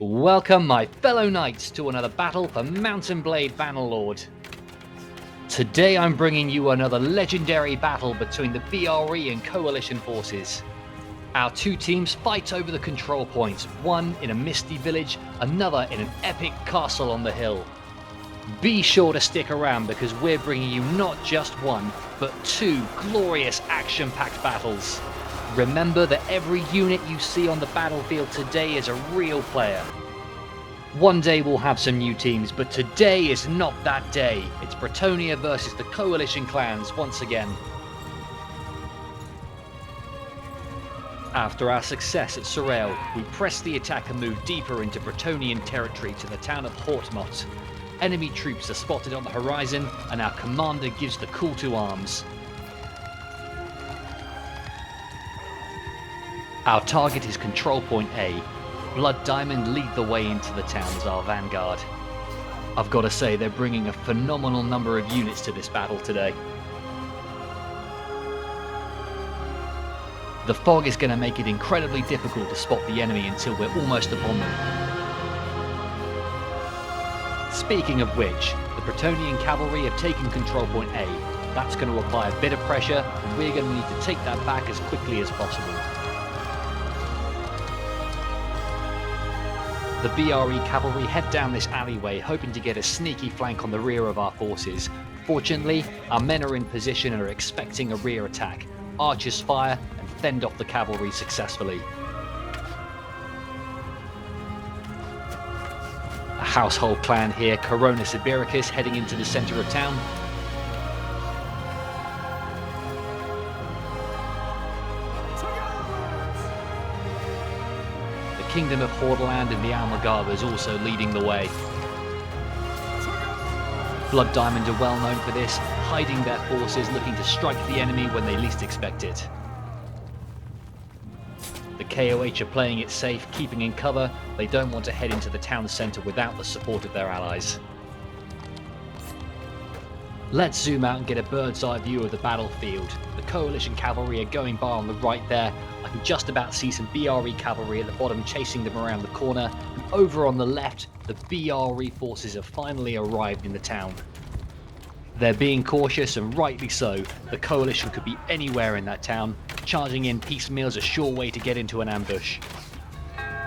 Welcome, my fellow knights, to another battle for Mount Blade Bannerlord. Today I'm bringing you another legendary battle between the BRE and Coalition forces. Our two teams fight over the control points, one in a misty village, another in an epic castle on the hill. Be sure to stick around because we're bringing you not just one, but two glorious action-packed battles. Remember that every unit you see on the battlefield today is a real player. One day we'll have some new teams, but today is not that day. It's Bretonnia versus the Coalition clans once again. After our success at Sorel, we press the attack and move deeper into Bretonnian territory to the town of Hortmot. Enemy troops are spotted on the horizon, and our commander gives the call to arms. Our target is Control Point A. Blood Diamond lead the way into the town as our vanguard. I've got to say, they're bringing a phenomenal number of units to this battle today. The fog is going to make it incredibly difficult to spot the enemy until we're almost upon them. Speaking of which, the Bretonnian cavalry have taken Control Point A. That's going to apply a bit of pressure, and we're going to need to take that back as quickly as possible. The BRE cavalry head down this alleyway, hoping to get a sneaky flank on the rear of our forces. Fortunately, our men are in position and are expecting a rear attack. Archers fire and fend off the cavalry successfully. A household clan here, Corona Sibiricus, heading into the centre of town. Kingdom of Hordaland and the Almagavas also leading the way. Blood Diamond are well known for this, hiding their forces, looking to strike the enemy when they least expect it. The KOH are playing it safe, keeping in cover. They don't want to head into the town centre without the support of their allies. Let's zoom out and get a bird's eye view of the battlefield. The Coalition cavalry are going by on the right there. I can just about see some BRE cavalry at the bottom chasing them around the corner. And over on the left, the BRE forces have finally arrived in the town. They're being cautious, and rightly so. The Coalition could be anywhere in that town. Charging in piecemeal is a sure way to get into an ambush.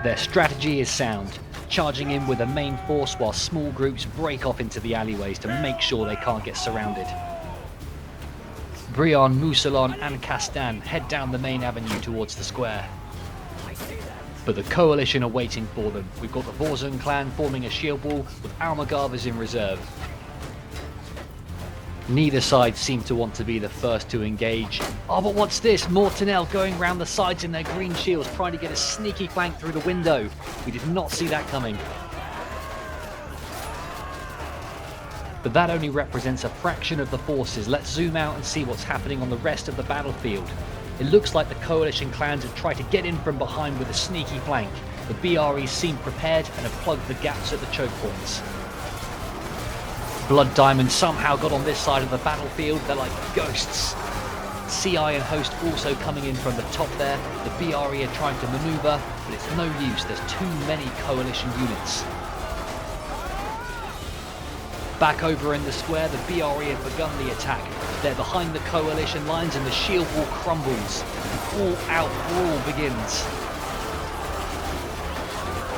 Their strategy is sound. Charging in with a main force while small groups break off into the alleyways to make sure they can't get surrounded. Brion, Moussalon and Castan head down the main avenue towards the square. But the Coalition are waiting for them. We've got the Vorzun clan forming a shield wall with Almagavas in reserve. Neither side seem to want to be the first to engage. Oh, but what's this? Mortanel going round the sides in their green shields, trying to get a sneaky flank through the window. We did not see that coming. But that only represents a fraction of the forces. Let's zoom out and see what's happening on the rest of the battlefield. It looks like the Coalition clans have tried to get in from behind with a sneaky flank. The BRE seem prepared and have plugged the gaps at the choke points. Blood Diamond somehow got on this side of the battlefield. They're like ghosts. CI and Host also coming in from the top there. The BRE are trying to maneuver, but it's no use. There's too many Coalition units. Back over in the square, the BRE have begun the attack. They're behind the Coalition lines and the shield wall crumbles. An all-out brawl begins.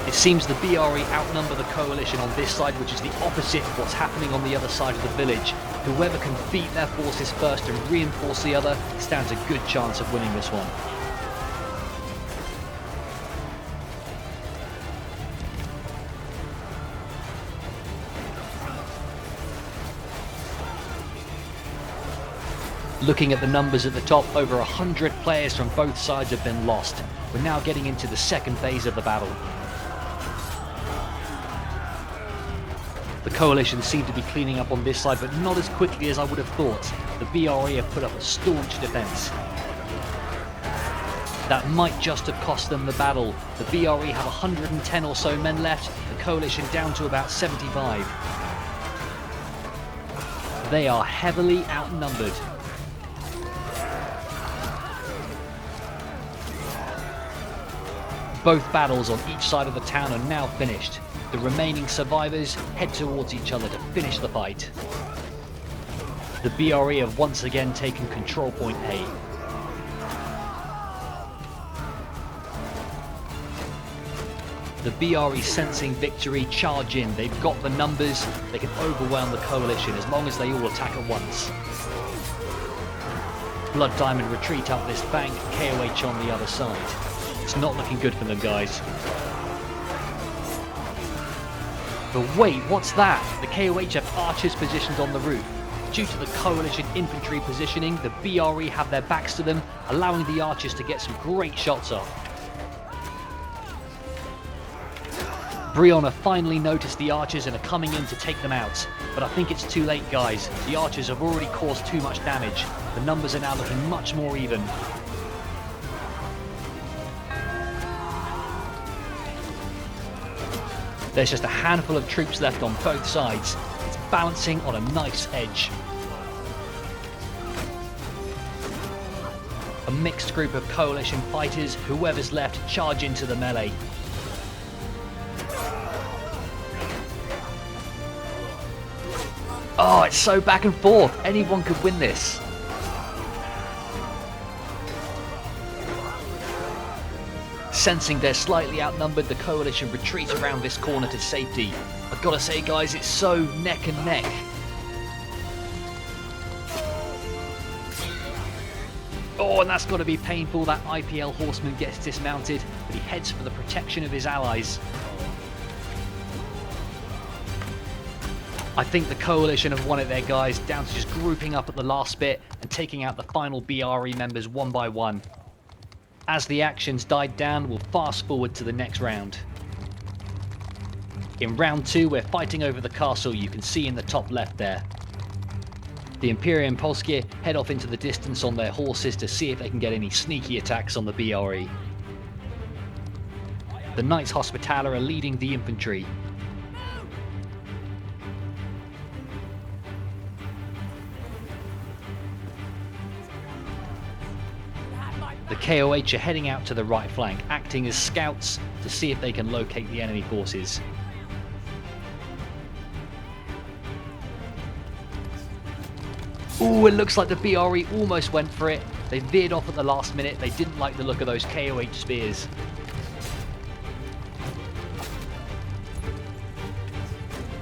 It seems the BRE outnumber the Coalition on this side, which is the opposite of what's happening on the other side of the village. Whoever can beat their forces first and reinforce the other stands a good chance of winning this one. Looking at the numbers at the top, over 100 players from both sides have been lost. We're now getting into the second phase of the battle. The Coalition seem to be cleaning up on this side, but not as quickly as I would have thought. The BRE have put up a staunch defence. That might just have cost them the battle. The BRE have 110 or so men left, the Coalition down to about 75. They are heavily outnumbered. Both battles on each side of the town are now finished. The remaining survivors head towards each other to finish the fight. The BRE have once again taken control point A. The BRE, sensing victory, charge in. They've got the numbers, they can overwhelm the coalition as long as they all attack at once. Blood Diamond retreat up this bank, KOH on the other side. It's not looking good for them, guys. But wait, what's that? The KOH have archers positioned on the roof. Due to the coalition infantry positioning, the BRE have their backs to them, allowing the archers to get some great shots off. Brion have finally noticed the archers and are coming in to take them out. But I think it's too late, guys. The archers have already caused too much damage. The numbers are now looking much more even. There's just a handful of troops left on both sides. It's balancing on a nice edge. A mixed group of coalition fighters, whoever's left, charge into the melee. Oh, it's so back and forth. Anyone could win this. Sensing they're slightly outnumbered, the coalition retreat around this corner to safety. I've got to say, guys, it's so neck and neck. Oh, and that's got to be painful. That IPL horseman gets dismounted, but he heads for the protection of his allies. I think the coalition have won it there, guys, down to just grouping up at the last bit and taking out the final BRE members one by one. As the actions died down, we'll fast forward to the next round. In round 2, we're fighting over the castle you can see in the top left there. The Imperium Polskie head off into the distance on their horses to see if they can get any sneaky attacks on the BRE. The Knights Hospitaller are leading the infantry. The KOH are heading out to the right flank, acting as scouts to see if they can locate the enemy forces. Ooh, it looks like the BRE almost went for it. They veered off at the last minute. They didn't like the look of those KOH spears.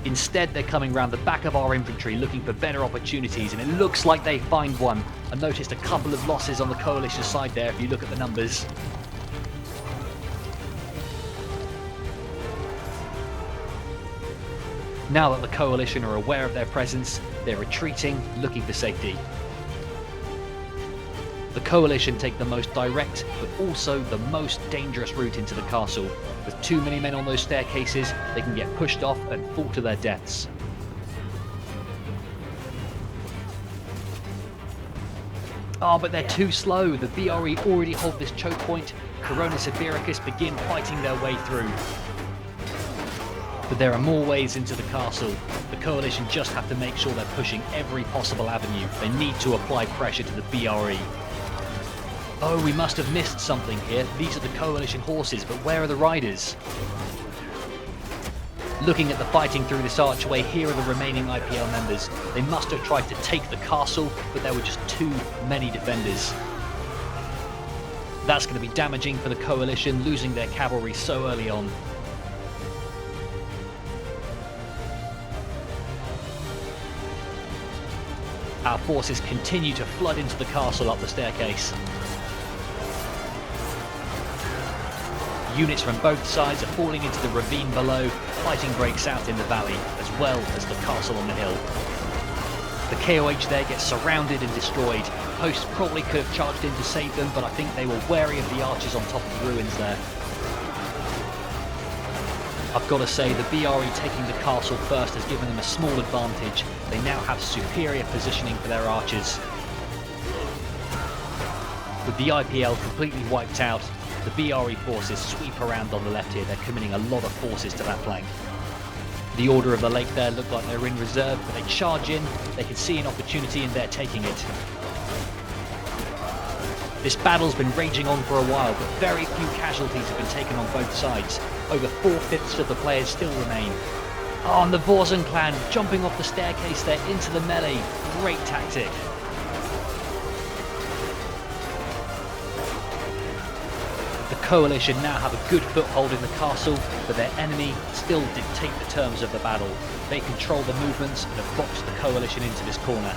Instead, they're coming round the back of our infantry looking for better opportunities, and it looks like they find one. I noticed a couple of losses on the coalition side there if you look at the numbers. Now that the coalition are aware of their presence, they're retreating, looking for safety. The coalition take the most direct, but also the most dangerous route into the castle. With too many men on those staircases, they can get pushed off and fall to their deaths. Oh, but they're too slow. The BRE already hold this choke point. Coronis and Bericus begin fighting their way through. But there are more ways into the castle. The coalition just have to make sure they're pushing every possible avenue. They need to apply pressure to the BRE. Oh, we must have missed something here. These are the coalition horses, but where are the riders? Looking at the fighting through this archway, here are the remaining IPL members. They must have tried to take the castle, but there were just too many defenders. That's going to be damaging for the coalition, losing their cavalry so early on. Our forces continue to flood into the castle up the staircase. Units from both sides are falling into the ravine below. Fighting breaks out in the valley, as well as the castle on the hill. The KOH there gets surrounded and destroyed. Hosts probably could have charged in to save them, but I think they were wary of the archers on top of the ruins there. I've got to say, the BRE taking the castle first has given them a small advantage. They now have superior positioning for their archers. With the IPL completely wiped out, the BRE forces sweep around on the left here. They're committing a lot of forces to that flank. The Order of the Lake there look like they're in reserve, but they charge in. They can see an opportunity and they're taking it. This battle's been raging on for a while, but very few casualties have been taken on both sides. Over 4/5 of the players still remain. Oh, and the Vorsen clan jumping off the staircase there into the melee. Great tactic. The Coalition now have a good foothold in the castle, but their enemy still dictate the terms of the battle. They control the movements and have boxed the Coalition into this corner.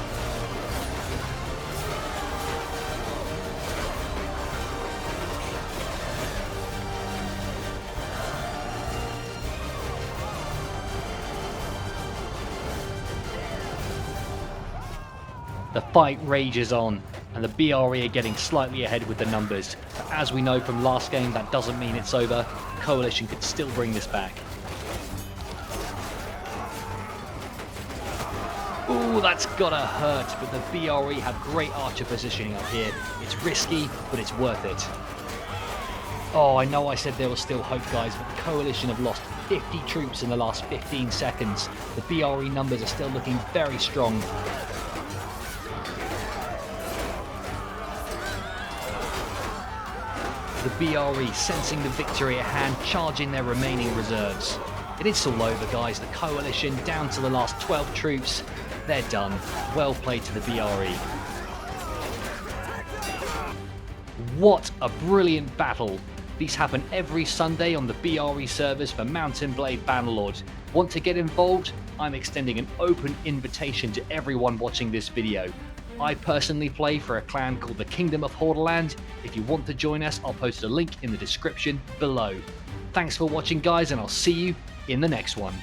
The fight rages on, and the BRE are getting slightly ahead with the numbers. But as we know from last game, that doesn't mean it's over. Coalition could still bring this back. Ooh, that's gotta hurt, but the BRE have great archer positioning up here. It's risky, but it's worth it. Oh, I know I said there was still hope, guys, but the Coalition have lost 50 troops in the last 15 seconds. The BRE numbers are still looking very strong. The BRE sensing the victory at hand, charging their remaining reserves. It's all over, guys. The Coalition down to the last 12 troops. They're done. Well played to the BRE. What a brilliant battle. These happen every Sunday on the BRE servers for Mount Blade Bannerlord. Want to get involved? I'm extending an open invitation to everyone watching this video. I personally play for a clan called the Kingdom of Hordaland. If you want to join us, I'll post a link in the description below. Thanks for watching, guys, and I'll see you in the next one.